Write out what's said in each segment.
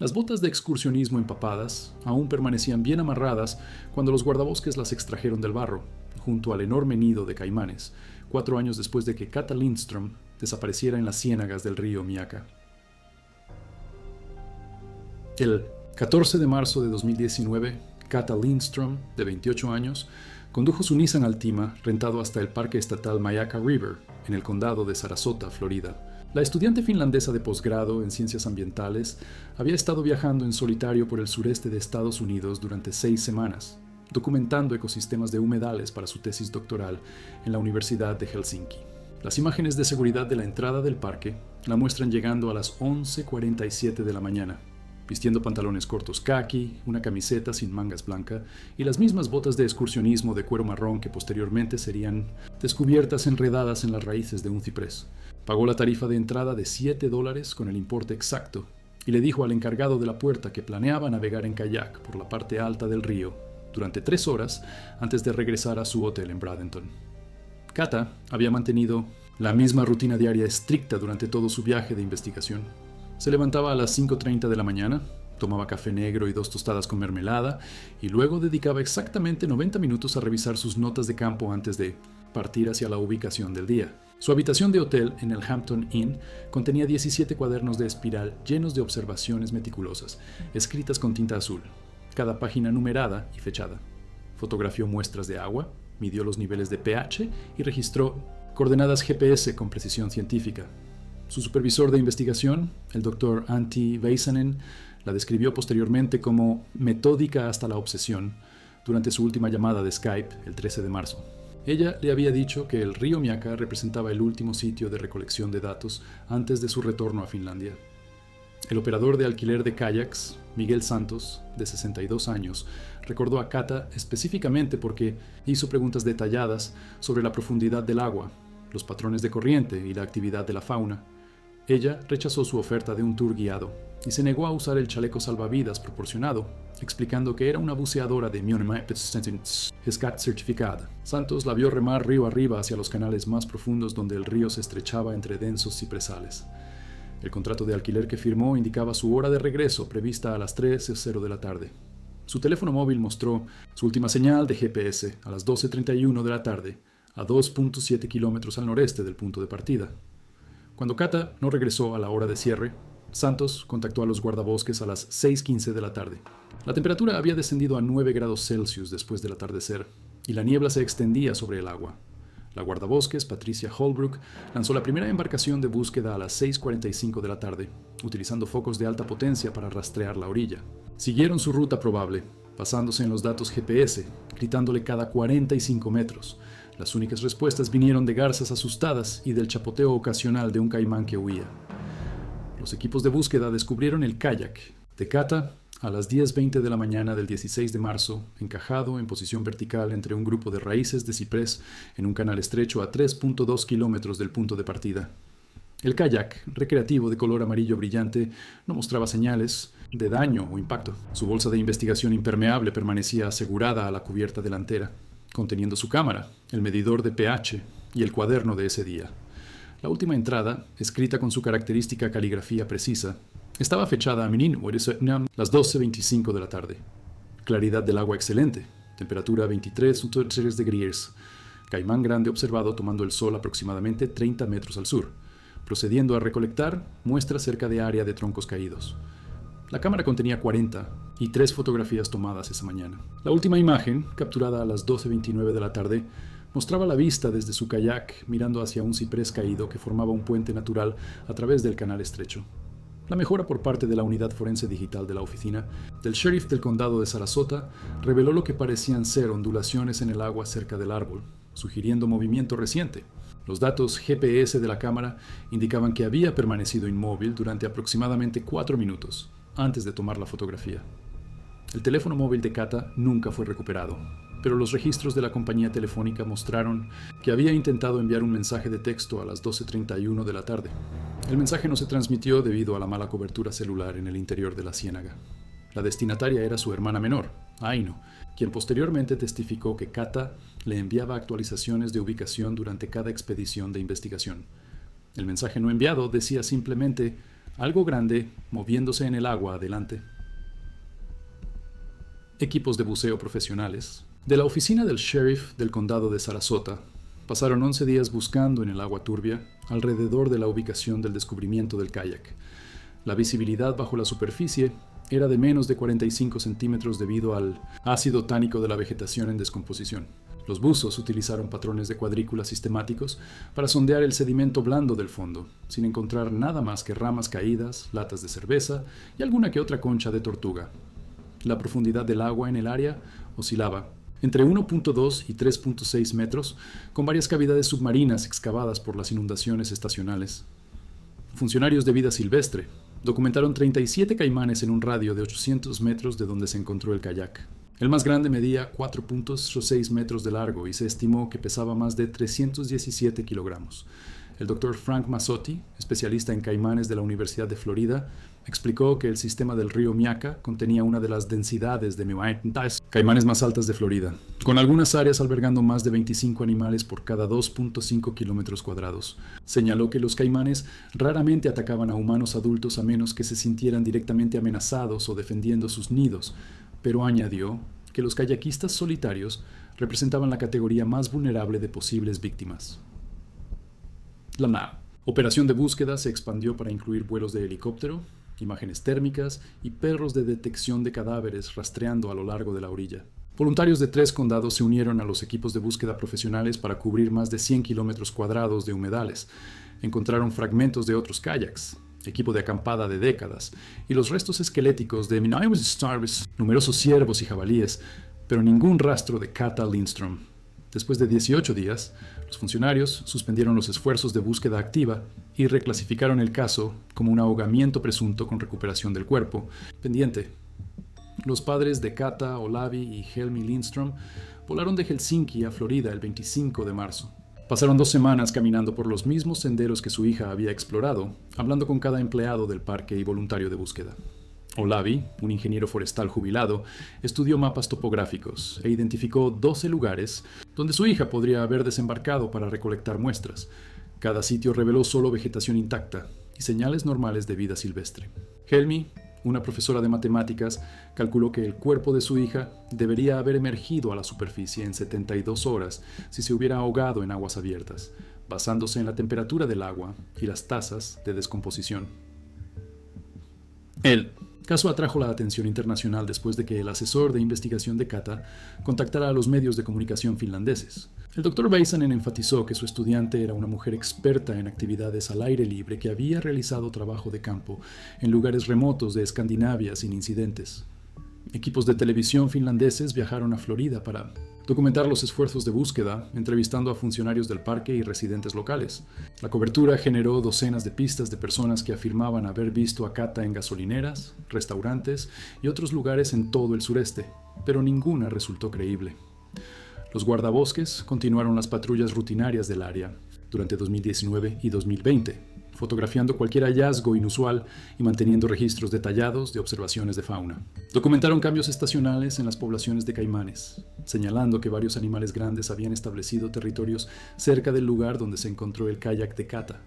Las botas de excursionismo empapadas aún permanecían bien amarradas cuando los guardabosques las extrajeron del barro, junto al enorme nido de caimanes, 4 años después de que Kata Lindström desapareciera en las ciénagas del río Miaka. El 14 de marzo de 2019, Kata Lindström, de 28 años, condujo su Nissan Altima rentado hasta el Parque Estatal Myakka River, en el condado de Sarasota, Florida. La estudiante finlandesa de posgrado en ciencias ambientales había estado viajando en solitario por el sureste de Estados Unidos durante 6 semanas, documentando ecosistemas de humedales para su tesis doctoral en la Universidad de Helsinki. Las imágenes de seguridad de la entrada del parque la muestran llegando a las 11:47 de la mañana, vistiendo pantalones cortos caqui, una camiseta sin mangas blanca y las mismas botas de excursionismo de cuero marrón que posteriormente serían descubiertas enredadas en las raíces de un ciprés. Pagó la tarifa de entrada de $7 con el importe exacto y le dijo al encargado de la puerta que planeaba navegar en kayak por la parte alta del río durante 3 horas antes de regresar a su hotel en Bradenton. Kata había mantenido la misma rutina diaria estricta durante todo su viaje de investigación. Se levantaba a las 5:30 de la mañana, tomaba café negro y 2 tostadas con mermelada y luego dedicaba exactamente 90 minutos a revisar sus notas de campo antes de partir hacia la ubicación del día. Su habitación de hotel en el Hampton Inn contenía 17 cuadernos de espiral llenos de observaciones meticulosas, escritas con tinta azul, cada página numerada y fechada. Fotografió muestras de agua, midió los niveles de pH y registró coordenadas GPS con precisión científica. Su supervisor de investigación, el Dr. Antti Väisänen, la describió posteriormente como metódica hasta la obsesión durante su última llamada de Skype el 13 de marzo. Ella le había dicho que el río Miaka representaba el último sitio de recolección de datos antes de su retorno a Finlandia. El operador de alquiler de kayaks, Miguel Santos, de 62 años, recordó a Kata específicamente porque hizo preguntas detalladas sobre la profundidad del agua, los patrones de corriente y la actividad de la fauna. Ella rechazó su oferta de un tour guiado y se negó a usar el chaleco salvavidas proporcionado, explicando que era una buceadora de SCAT certificada. Santos la vio remar río arriba hacia los canales más profundos donde el río se estrechaba entre densos cipresales. El contrato de alquiler que firmó indicaba su hora de regreso prevista a las 3:00 de la tarde. Su teléfono móvil mostró su última señal de GPS a las 12:31 de la tarde, a 2.7 kilómetros al noreste del punto de partida. Cuando Kata no regresó a la hora de cierre, Santos contactó a los guardabosques a las 6:15 de la tarde. La temperatura había descendido a 9 grados Celsius después del atardecer, y la niebla se extendía sobre el agua. La guardabosques, Patricia Holbrook, lanzó la primera embarcación de búsqueda a las 6:45 de la tarde, utilizando focos de alta potencia para rastrear la orilla. Siguieron su ruta probable, basándose en los datos GPS, gritándole cada 45 metros. Las únicas respuestas vinieron de garzas asustadas y del chapoteo ocasional de un caimán que huía. Los equipos de búsqueda descubrieron el kayak de Kata a las 10:20 de la mañana del 16 de marzo, encajado en posición vertical entre un grupo de raíces de ciprés en un canal estrecho a 3.2 kilómetros del punto de partida. El kayak, recreativo de color amarillo brillante, no mostraba señales de daño o impacto. Su bolsa de investigación impermeable permanecía asegurada a la cubierta delantera, conteniendo su cámara, el medidor de pH y el cuaderno de ese día. La última entrada, escrita con su característica caligrafía precisa, estaba fechada a las 12:25 de la tarde. Claridad del agua excelente, temperatura 23.3 degrees, caimán grande observado tomando el sol aproximadamente 30 metros al sur, procediendo a recolectar muestras cerca de área de troncos caídos. La cámara contenía 40 y 3 fotografías tomadas esa mañana. La última imagen, capturada a las 12:29 de la tarde, mostraba la vista desde su kayak mirando hacia un ciprés caído que formaba un puente natural a través del canal estrecho. La mejora por parte de la unidad forense digital de la oficina del sheriff del condado de Sarasota reveló lo que parecían ser ondulaciones en el agua cerca del árbol, sugiriendo movimiento reciente. Los datos GPS de la cámara indicaban que había permanecido inmóvil durante aproximadamente 4 minutos antes de tomar la fotografía. El teléfono móvil de Kata nunca fue recuperado, pero los registros de la compañía telefónica mostraron que había intentado enviar un mensaje de texto a las 12:31 de la tarde. El mensaje no se transmitió debido a la mala cobertura celular en el interior de la ciénaga. La destinataria era su hermana menor, Aino, quien posteriormente testificó que Kata le enviaba actualizaciones de ubicación durante cada expedición de investigación. El mensaje no enviado decía simplemente: algo grande moviéndose en el agua adelante. Equipos de buceo profesionales. De la oficina del sheriff del condado de Sarasota, pasaron 11 días buscando en el agua turbia alrededor de la ubicación del descubrimiento del kayak. La visibilidad bajo la superficie era de menos de 45 centímetros debido al ácido tánico de la vegetación en descomposición. Los buzos utilizaron patrones de cuadrículas sistemáticos para sondear el sedimento blando del fondo, sin encontrar nada más que ramas caídas, latas de cerveza y alguna que otra concha de tortuga. La profundidad del agua en el área oscilaba entre 1.2 y 3.6 metros, con varias cavidades submarinas excavadas por las inundaciones estacionales. Funcionarios de vida silvestre documentaron 37 caimanes en un radio de 800 metros de donde se encontró el kayak. El más grande medía 4.6 metros de largo y se estimó que pesaba más de 317 kilogramos. El Dr. Frank Mazzotti, especialista en caimanes de la Universidad de Florida, explicó que el sistema del río Miaca contenía una de las densidades de caimanes más altas de Florida, con algunas áreas albergando más de 25 animales por cada 2.5 kilómetros cuadrados. Señaló que los caimanes raramente atacaban a humanos adultos a menos que se sintieran directamente amenazados o defendiendo sus nidos, pero añadió que los kayakistas solitarios representaban la categoría más vulnerable de posibles víctimas. La NAV. Operación de búsqueda se expandió para incluir vuelos de helicóptero, imágenes térmicas y perros de detección de cadáveres rastreando a lo largo de la orilla. Voluntarios de 3 condados se unieron a los equipos de búsqueda profesionales para cubrir más de 100 kilómetros cuadrados de humedales. Encontraron fragmentos de otros kayaks, equipo de acampada de décadas, y los restos esqueléticos de numerosos ciervos y jabalíes, pero ningún rastro de Kata Lindstrom. Después de 18 días, los funcionarios suspendieron los esfuerzos de búsqueda activa y reclasificaron el caso como un ahogamiento presunto con recuperación del cuerpo pendiente. Los padres de Kata, Olavi y Helmi Lindstrom volaron de Helsinki a Florida el 25 de marzo. Pasaron 2 semanas caminando por los mismos senderos que su hija había explorado, hablando con cada empleado del parque y voluntario de búsqueda. Olavi, un ingeniero forestal jubilado, estudió mapas topográficos e identificó 12 lugares donde su hija podría haber desembarcado para recolectar muestras. Cada sitio reveló solo vegetación intacta y señales normales de vida silvestre. Helmi, una profesora de matemáticas, calculó que el cuerpo de su hija debería haber emergido a la superficie en 72 horas si se hubiera ahogado en aguas abiertas, basándose en la temperatura del agua y las tasas de descomposición. El caso atrajo la atención internacional después de que el asesor de investigación de Kata contactara a los medios de comunicación finlandeses. El Dr. Väisänen enfatizó que su estudiante era una mujer experta en actividades al aire libre que había realizado trabajo de campo en lugares remotos de Escandinavia sin incidentes. Equipos de televisión finlandeses viajaron a Florida para documentar los esfuerzos de búsqueda, entrevistando a funcionarios del parque y residentes locales. La cobertura generó docenas de pistas de personas que afirmaban haber visto a Kata en gasolineras, restaurantes y otros lugares en todo el sureste, pero ninguna resultó creíble. Los guardabosques continuaron las patrullas rutinarias del área durante 2019 y 2020, fotografiando cualquier hallazgo inusual y manteniendo registros detallados de observaciones de fauna. Documentaron cambios estacionales en las poblaciones de caimanes, señalando que varios animales grandes habían establecido territorios cerca del lugar donde se encontró el kayak de Kata.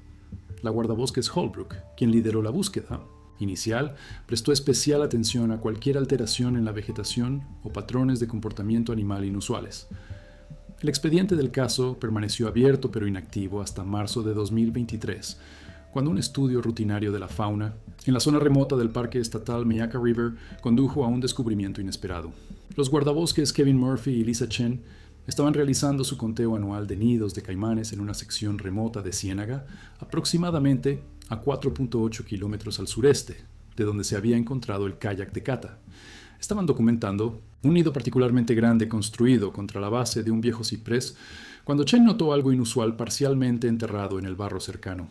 La guardabosques Holbrook, quien lideró la búsqueda inicial, prestó especial atención a cualquier alteración en la vegetación o patrones de comportamiento animal inusuales. El expediente del caso permaneció abierto pero inactivo hasta marzo de 2023, cuando un estudio rutinario de la fauna en la zona remota del Parque Estatal Myakka River condujo a un descubrimiento inesperado. Los guardabosques Kevin Murphy y Lisa Chen estaban realizando su conteo anual de nidos de caimanes en una sección remota de Ciénaga, aproximadamente a 4.8 kilómetros al sureste, de donde se había encontrado el kayak de Kata. Estaban documentando un nido particularmente grande construido contra la base de un viejo ciprés, cuando Chen notó algo inusual parcialmente enterrado en el barro cercano.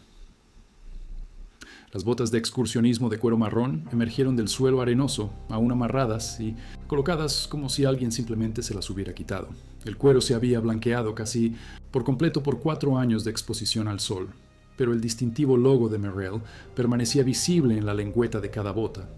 Las botas de excursionismo de cuero marrón emergieron del suelo arenoso, aún amarradas y colocadas como si alguien simplemente se las hubiera quitado. El cuero se había blanqueado casi por completo por 4 años de exposición al sol, pero el distintivo logo de Merrell permanecía visible en la lengüeta de cada bota.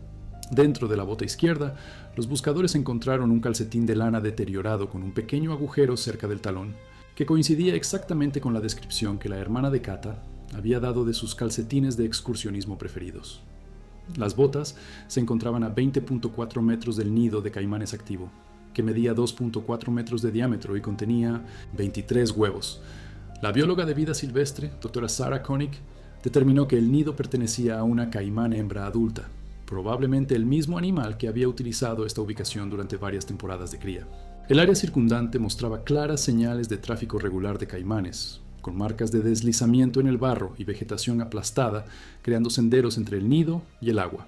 Dentro de la bota izquierda, los buscadores encontraron un calcetín de lana deteriorado con un pequeño agujero cerca del talón, que coincidía exactamente con la descripción que la hermana de Kata había dado de sus calcetines de excursionismo preferidos. Las botas se encontraban a 20.4 metros del nido de caimanes activo, que medía 2.4 metros de diámetro y contenía 23 huevos. La bióloga de vida silvestre, doctora Sarah Koenig, determinó que el nido pertenecía a una caimán hembra adulta, probablemente el mismo animal que había utilizado esta ubicación durante varias temporadas de cría. El área circundante mostraba claras señales de tráfico regular de caimanes, con marcas de deslizamiento en el barro y vegetación aplastada, creando senderos entre el nido y el agua.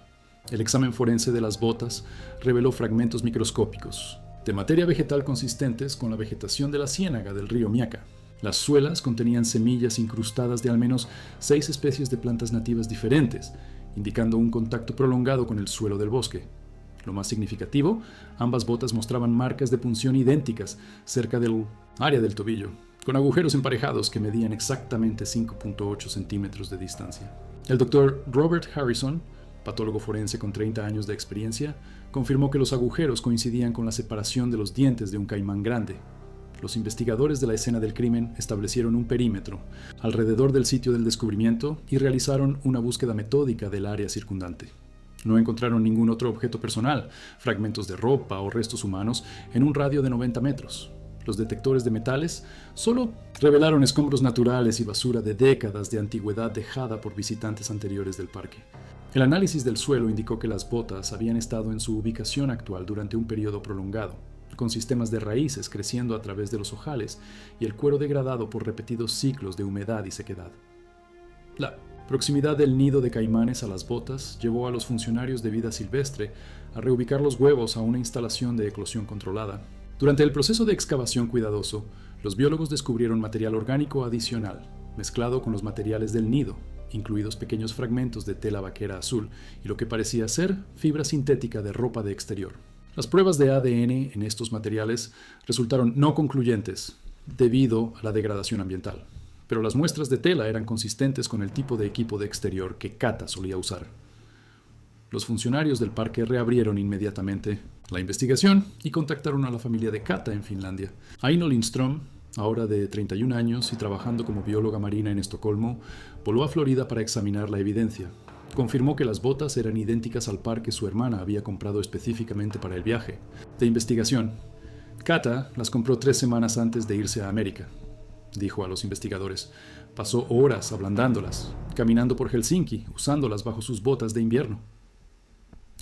El examen forense de las botas reveló fragmentos microscópicos de materia vegetal consistentes con la vegetación de la ciénaga del río Miaca. Las suelas contenían semillas incrustadas de al menos 6 especies de plantas nativas diferentes, indicando un contacto prolongado con el suelo del bosque. Lo más significativo, ambas botas mostraban marcas de punción idénticas cerca del área del tobillo, con agujeros emparejados que medían exactamente 5.8 centímetros de distancia. El doctor Robert Harrison, patólogo forense con 30 años de experiencia, confirmó que los agujeros coincidían con la separación de los dientes de un caimán grande. Los investigadores de la escena del crimen establecieron un perímetro alrededor del sitio del descubrimiento y realizaron una búsqueda metódica del área circundante. No encontraron ningún otro objeto personal, fragmentos de ropa o restos humanos, en un radio de 90 metros. Los detectores de metales solo revelaron escombros naturales y basura de décadas de antigüedad dejada por visitantes anteriores del parque. El análisis del suelo indicó que las botas habían estado en su ubicación actual durante un periodo prolongado, con sistemas de raíces creciendo a través de los ojales y el cuero degradado por repetidos ciclos de humedad y sequedad. La proximidad del nido de caimanes a las botas llevó a los funcionarios de vida silvestre a reubicar los huevos a una instalación de eclosión controlada. Durante el proceso de excavación cuidadoso, los biólogos descubrieron material orgánico adicional, mezclado con los materiales del nido, incluidos pequeños fragmentos de tela vaquera azul y lo que parecía ser fibra sintética de ropa de exterior. Las pruebas de ADN en estos materiales resultaron no concluyentes debido a la degradación ambiental, pero las muestras de tela eran consistentes con el tipo de equipo de exterior que Kata solía usar. Los funcionarios del parque reabrieron inmediatamente la investigación y contactaron a la familia de Kata en Finlandia. Aino Lindström, ahora de 31 años y trabajando como bióloga marina en Estocolmo, voló a Florida para examinar la evidencia. Confirmó que las botas eran idénticas al par que su hermana había comprado específicamente para el viaje de investigación. Kata las compró 3 semanas antes de irse a América, dijo a los investigadores. Pasó horas ablandándolas, caminando por Helsinki, usándolas bajo sus botas de invierno.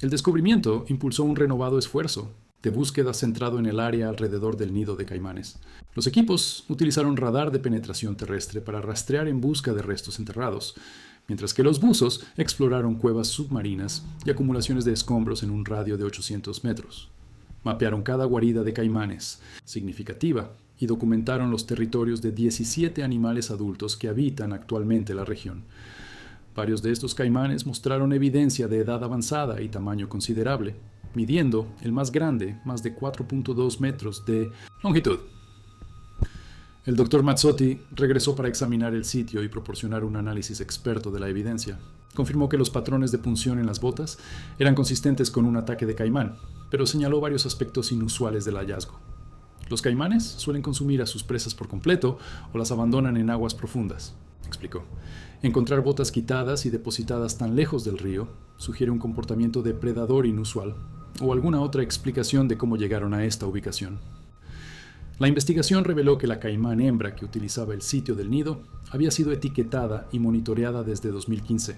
El descubrimiento impulsó un renovado esfuerzo de búsqueda centrado en el área alrededor del nido de caimanes. Los equipos utilizaron radar de penetración terrestre para rastrear en busca de restos enterrados, mientras que los buzos exploraron cuevas submarinas y acumulaciones de escombros en un radio de 800 metros. Mapearon cada guarida de caimanes significativa y documentaron los territorios de 17 animales adultos que habitan actualmente la región. Varios de estos caimanes mostraron evidencia de edad avanzada y tamaño considerable, midiendo el más grande más de 4.2 metros de longitud. El Dr. Mazzotti regresó para examinar el sitio y proporcionar un análisis experto de la evidencia. Confirmó que los patrones de punción en las botas eran consistentes con un ataque de caimán, pero señaló varios aspectos inusuales del hallazgo. Los caimanes suelen consumir a sus presas por completo o las abandonan en aguas profundas, explicó. Encontrar botas quitadas y depositadas tan lejos del río sugiere un comportamiento depredador inusual o alguna otra explicación de cómo llegaron a esta ubicación. La investigación reveló que la caimán hembra que utilizaba el sitio del nido había sido etiquetada y monitoreada desde 2015.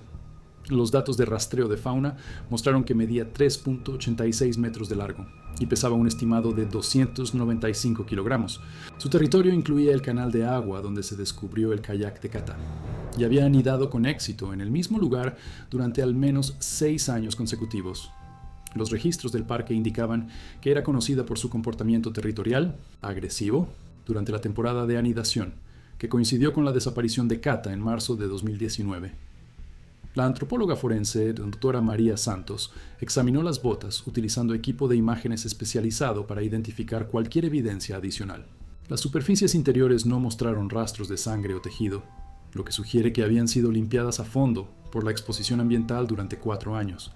Los datos de rastreo de fauna mostraron que medía 3.86 metros de largo y pesaba un estimado de 295 kilogramos. Su territorio incluía el canal de agua donde se descubrió el kayak de Kata y había anidado con éxito en el mismo lugar durante al menos 6 años consecutivos. Los registros del parque indicaban que era conocida por su comportamiento territorial, agresivo, durante la temporada de anidación, que coincidió con la desaparición de Kata en marzo de 2019. La antropóloga forense, doctora María Santos, examinó las botas utilizando equipo de imágenes especializado para identificar cualquier evidencia adicional. Las superficies interiores no mostraron rastros de sangre o tejido, lo que sugiere que habían sido limpiadas a fondo por la exposición ambiental durante 4 años.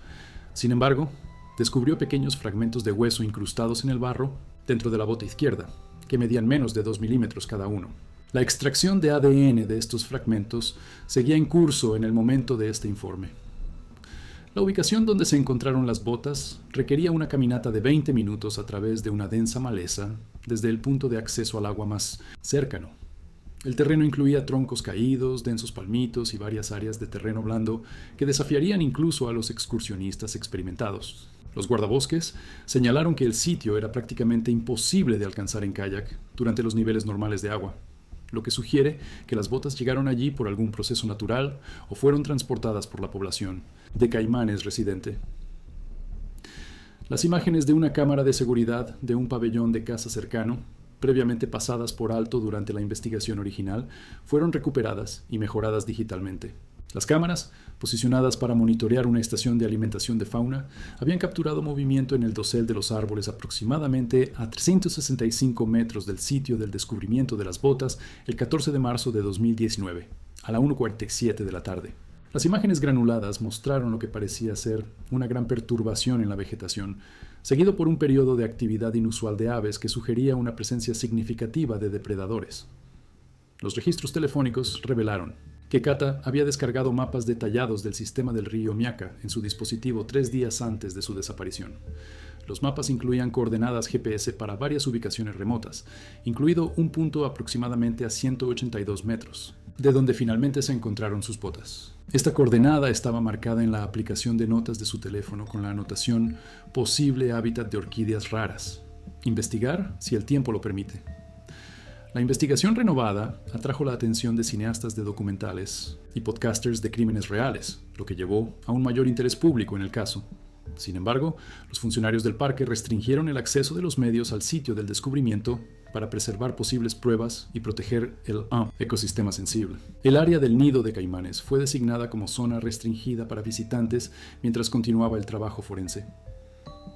Sin embargo, descubrió pequeños fragmentos de hueso incrustados en el barro dentro de la bota izquierda, que medían menos de 2 milímetros cada uno. La extracción de ADN de estos fragmentos seguía en curso en el momento de este informe. La ubicación donde se encontraron las botas requería una caminata de 20 minutos a través de una densa maleza desde el punto de acceso al agua más cercano. El terreno incluía troncos caídos, densos palmitos y varias áreas de terreno blando que desafiarían incluso a los excursionistas experimentados. Los guardabosques señalaron que el sitio era prácticamente imposible de alcanzar en kayak durante los niveles normales de agua, lo que sugiere que las botas llegaron allí por algún proceso natural o fueron transportadas por la población de caimanes residente. Las imágenes de una cámara de seguridad de un pabellón de caza cercano, previamente pasadas por alto durante la investigación original, fueron recuperadas y mejoradas digitalmente. Las cámaras, posicionadas para monitorear una estación de alimentación de fauna, habían capturado movimiento en el dosel de los árboles aproximadamente a 365 metros del sitio del descubrimiento de las botas el 14 de marzo de 2019, a la 1:47 de la tarde. Las imágenes granuladas mostraron lo que parecía ser una gran perturbación en la vegetación, seguido por un periodo de actividad inusual de aves que sugería una presencia significativa de depredadores. Los registros telefónicos revelaron que Kata había descargado mapas detallados del sistema del río Miaka en su dispositivo 3 días antes de su desaparición. Los mapas incluían coordenadas GPS para varias ubicaciones remotas, incluido un punto aproximadamente a 182 metros, de donde finalmente se encontraron sus botas. Esta coordenada estaba marcada en la aplicación de notas de su teléfono con la anotación «Posible hábitat de orquídeas raras. Investigar si el tiempo lo permite». La investigación renovada atrajo la atención de cineastas de documentales y podcasters de crímenes reales, lo que llevó a un mayor interés público en el caso. Sin embargo, los funcionarios del parque restringieron el acceso de los medios al sitio del descubrimiento para preservar posibles pruebas y proteger el ecosistema sensible. El área del nido de caimanes fue designada como zona restringida para visitantes mientras continuaba el trabajo forense.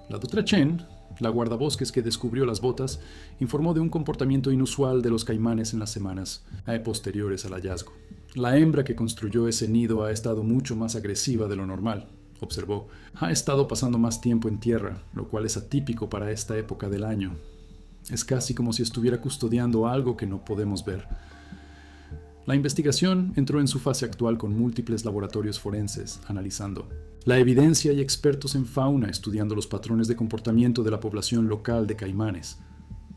La Dra. Chen, la guardabosques que descubrió las botas, informó de un comportamiento inusual de los caimanes en las semanas posteriores al hallazgo. La hembra que construyó ese nido ha estado mucho más agresiva de lo normal, observó. Ha estado pasando más tiempo en tierra, lo cual es atípico para esta época del año. Es casi como si estuviera custodiando algo que no podemos ver. La investigación entró en su fase actual con múltiples laboratorios forenses analizando la evidencia y expertos en fauna estudiando los patrones de comportamiento de la población local de caimanes.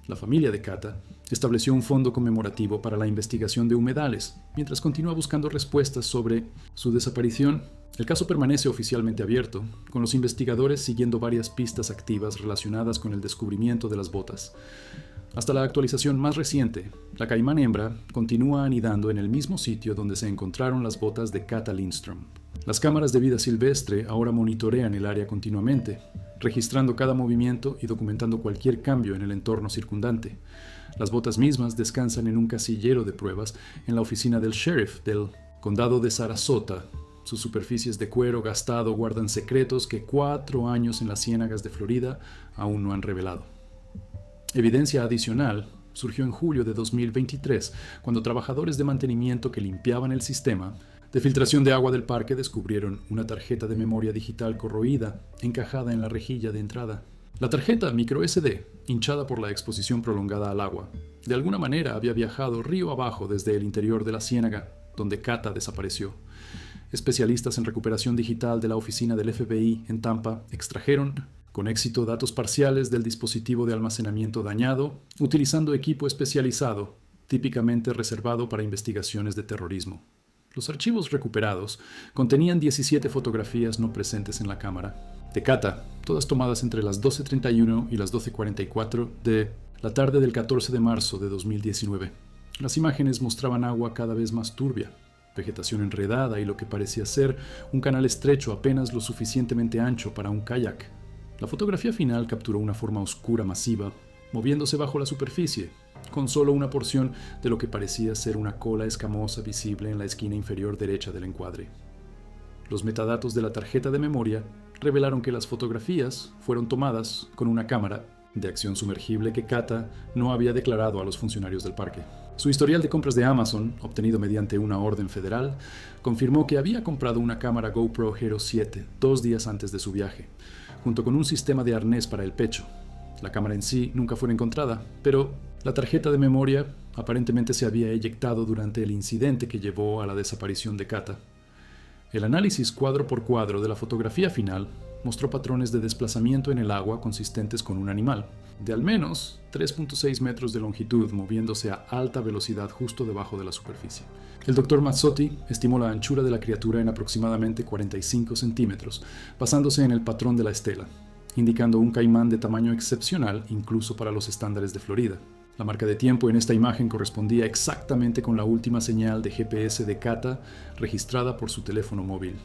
La familia de Kata estableció un fondo conmemorativo para la investigación de humedales, mientras continúa buscando respuestas sobre su desaparición. El caso permanece oficialmente abierto, con los investigadores siguiendo varias pistas activas relacionadas con el descubrimiento de las botas. Hasta la actualización más reciente, la caimán hembra continúa anidando en el mismo sitio donde se encontraron las botas de Kata Lindström. Las cámaras de vida silvestre ahora monitorean el área continuamente, registrando cada movimiento y documentando cualquier cambio en el entorno circundante. Las botas mismas descansan en un casillero de pruebas en la oficina del sheriff del condado de Sarasota. Sus superficies de cuero gastado guardan secretos que 4 años en las ciénagas de Florida aún no han revelado. Evidencia adicional surgió en julio de 2023, cuando trabajadores de mantenimiento que limpiaban el sistema de filtración de agua del parque descubrieron una tarjeta de memoria digital corroída encajada en la rejilla de entrada. La tarjeta microSD, hinchada por la exposición prolongada al agua, de alguna manera había viajado río abajo desde el interior de la ciénaga, donde Kata desapareció. Especialistas en recuperación digital de la oficina del FBI en Tampa extrajeron con éxito datos parciales del dispositivo de almacenamiento dañado, utilizando equipo especializado, típicamente reservado para investigaciones de terrorismo. Los archivos recuperados contenían 17 fotografías no presentes en la cámara de Kata, todas tomadas entre las 12:31 y las 12:44 de la tarde del 14 de marzo de 2019. Las imágenes mostraban agua cada vez más turbia, vegetación enredada y lo que parecía ser un canal estrecho apenas lo suficientemente ancho para un kayak. La fotografía final capturó una forma oscura masiva, moviéndose bajo la superficie, con solo una porción de lo que parecía ser una cola escamosa visible en la esquina inferior derecha del encuadre. Los metadatos de la tarjeta de memoria revelaron que las fotografías fueron tomadas con una cámara de acción sumergible que Kata no había declarado a los funcionarios del parque. Su historial de compras de Amazon, obtenido mediante una orden federal, confirmó que había comprado una cámara GoPro Hero 7 2 días antes de su viaje, junto con un sistema de arnés para el pecho. La cámara en sí nunca fue encontrada, pero La tarjeta de memoria aparentemente se había eyectado durante el incidente que llevó a la desaparición de Kata. El análisis cuadro por cuadro de la fotografía final mostró patrones de desplazamiento en el agua consistentes con un animal, de al menos 3.6 metros de longitud, moviéndose a alta velocidad justo debajo de la superficie. El Dr. Mazzotti estimó la anchura de la criatura en aproximadamente 45 centímetros, basándose en el patrón de la estela, indicando un caimán de tamaño excepcional incluso para los estándares de Florida. La marca de tiempo en esta imagen correspondía exactamente con la última señal de GPS de Kata registrada por su teléfono móvil.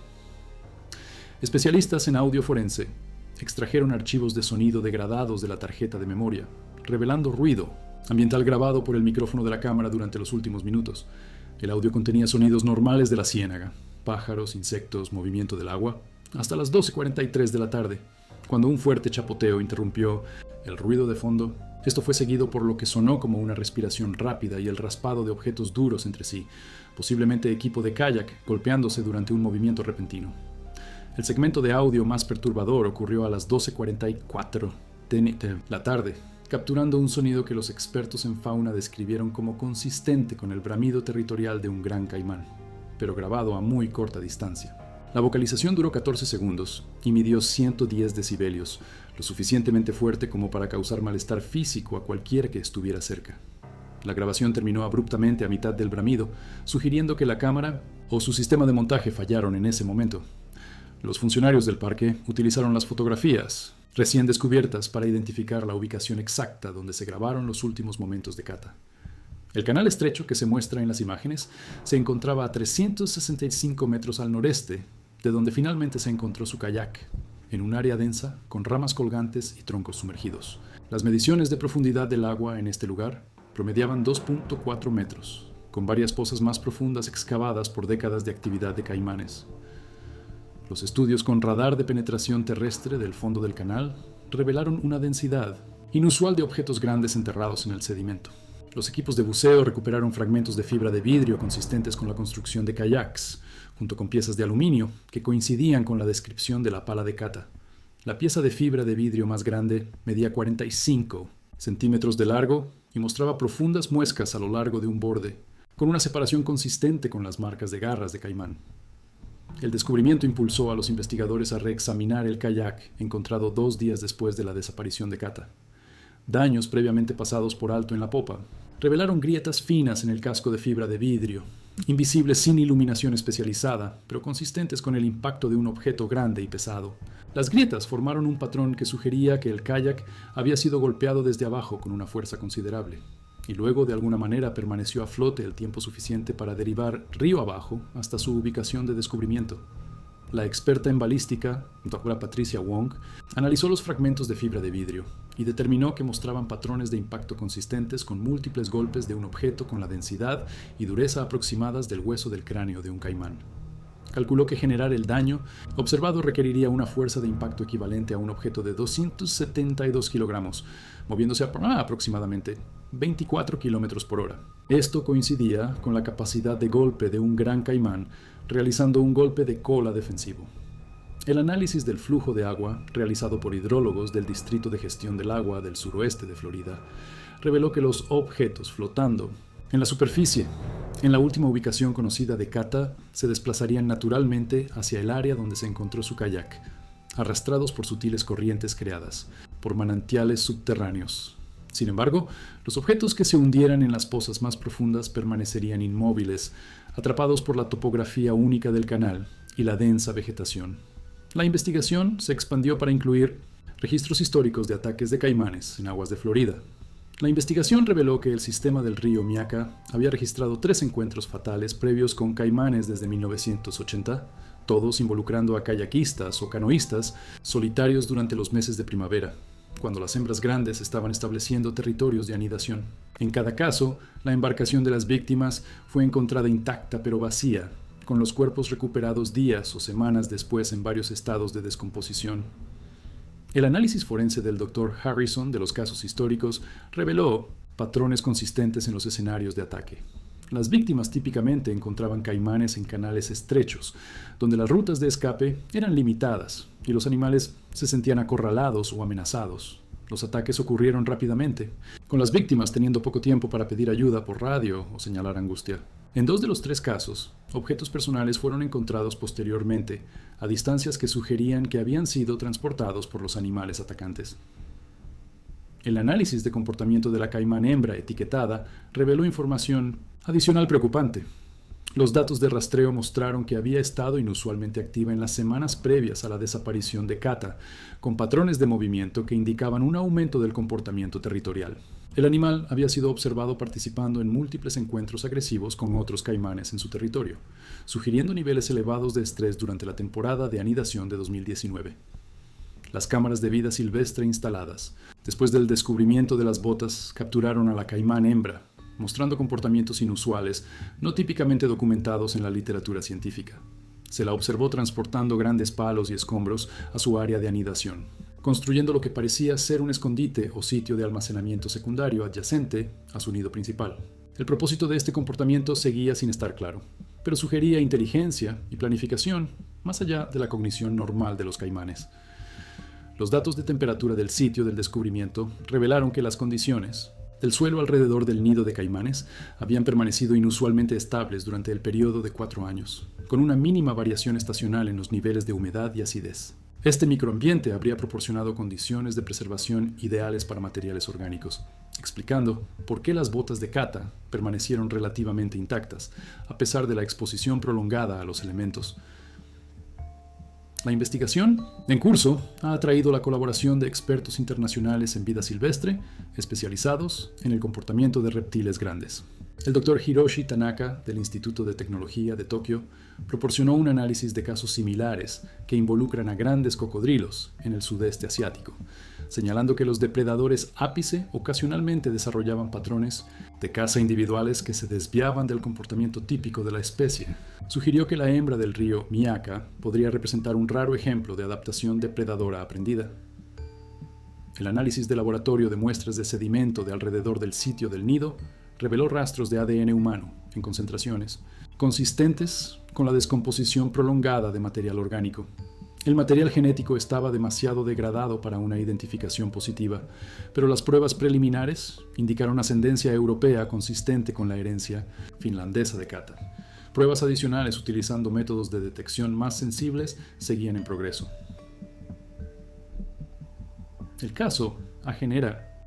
Especialistas en audio forense extrajeron archivos de sonido degradados de la tarjeta de memoria, revelando ruido ambiental grabado por el micrófono de la cámara durante los últimos minutos. El audio contenía sonidos normales de la ciénaga, pájaros, insectos, movimiento del agua, hasta las 12:43 de la tarde, cuando un fuerte chapoteo interrumpió el ruido de fondo. Esto fue seguido por lo que sonó como una respiración rápida y el raspado de objetos duros entre sí, posiblemente equipo de kayak golpeándose durante un movimiento repentino. El segmento de audio más perturbador ocurrió a las 12:44 de la tarde, capturando un sonido que los expertos en fauna describieron como consistente con el bramido territorial de un gran caimán, pero grabado a muy corta distancia. La vocalización duró 14 segundos y midió 110 decibelios, lo suficientemente fuerte como para causar malestar físico a cualquiera que estuviera cerca. La grabación terminó abruptamente a mitad del bramido, sugiriendo que la cámara o su sistema de montaje fallaron en ese momento. Los funcionarios del parque utilizaron las fotografías recién descubiertas para identificar la ubicación exacta donde se grabaron los últimos momentos de Kata. El canal estrecho que se muestra en las imágenes se encontraba a 365 metros al noreste, de donde finalmente se encontró su kayak, en un área densa con ramas colgantes y troncos sumergidos. Las mediciones de profundidad del agua en este lugar promediaban 2.4 metros, con varias pozas más profundas excavadas por décadas de actividad de caimanes. Los estudios con radar de penetración terrestre del fondo del canal revelaron una densidad inusual de objetos grandes enterrados en el sedimento. Los equipos de buceo recuperaron fragmentos de fibra de vidrio consistentes con la construcción de kayaks, junto con piezas de aluminio que coincidían con la descripción de la pala de Kata. La pieza de fibra de vidrio más grande medía 45 centímetros de largo y mostraba profundas muescas a lo largo de un borde, con una separación consistente con las marcas de garras de caimán. El descubrimiento impulsó a los investigadores a reexaminar el kayak encontrado 2 días después de la desaparición de Kata. Daños previamente pasados por alto en la popa revelaron grietas finas en el casco de fibra de vidrio, invisibles sin iluminación especializada, pero consistentes con el impacto de un objeto grande y pesado. Las grietas formaron un patrón que sugería que el kayak había sido golpeado desde abajo con una fuerza considerable, y luego de alguna manera permaneció a flote el tiempo suficiente para derivar río abajo hasta su ubicación de descubrimiento. La experta en balística, Dra. Patricia Wong, analizó los fragmentos de fibra de vidrio y determinó que mostraban patrones de impacto consistentes con múltiples golpes de un objeto con la densidad y dureza aproximadas del hueso del cráneo de un caimán. Calculó que generar el daño observado requeriría una fuerza de impacto equivalente a un objeto de 272 kilogramos, moviéndose a aproximadamente 24 kilómetros por hora. Esto coincidía con la capacidad de golpe de un gran caimán realizando un golpe de cola defensivo. El análisis del flujo de agua, realizado por hidrólogos del Distrito de Gestión del Agua del suroeste de Florida, reveló que los objetos flotando en la superficie, en la última ubicación conocida de Kata, se desplazarían naturalmente hacia el área donde se encontró su kayak, arrastrados por sutiles corrientes creadas por manantiales subterráneos. Sin embargo, los objetos que se hundieran en las pozas más profundas permanecerían inmóviles, atrapados por la topografía única del canal y la densa vegetación. La investigación se expandió para incluir registros históricos de ataques de caimanes en aguas de Florida. La investigación reveló que el sistema del río Miaca había registrado 3 encuentros fatales previos con caimanes desde 1980, todos involucrando a kayakistas o canoístas solitarios durante los meses de primavera, cuando las hembras grandes estaban estableciendo territorios de anidación. En cada caso, la embarcación de las víctimas fue encontrada intacta pero vacía, con los cuerpos recuperados días o semanas después en varios estados de descomposición. El análisis forense del Dr. Harrison de los casos históricos reveló patrones consistentes en los escenarios de ataque. Las víctimas típicamente encontraban caimanes en canales estrechos, donde las rutas de escape eran limitadas y los animales se sentían acorralados o amenazados. Los ataques ocurrieron rápidamente, con las víctimas teniendo poco tiempo para pedir ayuda por radio o señalar angustia. En 2 de los 3 casos, objetos personales fueron encontrados posteriormente, a distancias que sugerían que habían sido transportados por los animales atacantes. El análisis de comportamiento de la caimán hembra etiquetada reveló información adicional preocupante. Los datos de rastreo mostraron que había estado inusualmente activa en las semanas previas a la desaparición de Kata, con patrones de movimiento que indicaban un aumento del comportamiento territorial. El animal había sido observado participando en múltiples encuentros agresivos con otros caimanes en su territorio, sugiriendo niveles elevados de estrés durante la temporada de anidación de 2019. Las cámaras de vida silvestre instaladas, después del descubrimiento de las botas, capturaron a la caimán hembra, mostrando comportamientos inusuales, no típicamente documentados en la literatura científica. Se la observó transportando grandes palos y escombros a su área de anidación, construyendo lo que parecía ser un escondite o sitio de almacenamiento secundario adyacente a su nido principal. El propósito de este comportamiento seguía sin estar claro, pero sugería inteligencia y planificación más allá de la cognición normal de los caimanes. Los datos de temperatura del sitio del descubrimiento revelaron que las condiciones del suelo alrededor del nido de caimanes habían permanecido inusualmente estables durante el periodo de 4 años, con una mínima variación estacional en los niveles de humedad y acidez. Este microambiente habría proporcionado condiciones de preservación ideales para materiales orgánicos, explicando por qué las botas de Kata permanecieron relativamente intactas, a pesar de la exposición prolongada a los elementos. La investigación en curso ha atraído la colaboración de expertos internacionales en vida silvestre, especializados en el comportamiento de reptiles grandes. El Dr. Hiroshi Tanaka, del Instituto de Tecnología de Tokio, proporcionó un análisis de casos similares que involucran a grandes cocodrilos en el sudeste asiático, señalando que los depredadores ápice ocasionalmente desarrollaban patrones de caza individuales que se desviaban del comportamiento típico de la especie. Sugirió que la hembra del río Miyaka podría representar un raro ejemplo de adaptación depredadora aprendida. El análisis de laboratorio de muestras de sedimento de alrededor del sitio del nido reveló rastros de ADN humano en concentraciones consistentes con la descomposición prolongada de material orgánico. El material genético estaba demasiado degradado para una identificación positiva, pero las pruebas preliminares indicaron ascendencia europea consistente con la herencia finlandesa de Kata. Pruebas adicionales utilizando métodos de detección más sensibles seguían en progreso. El caso genera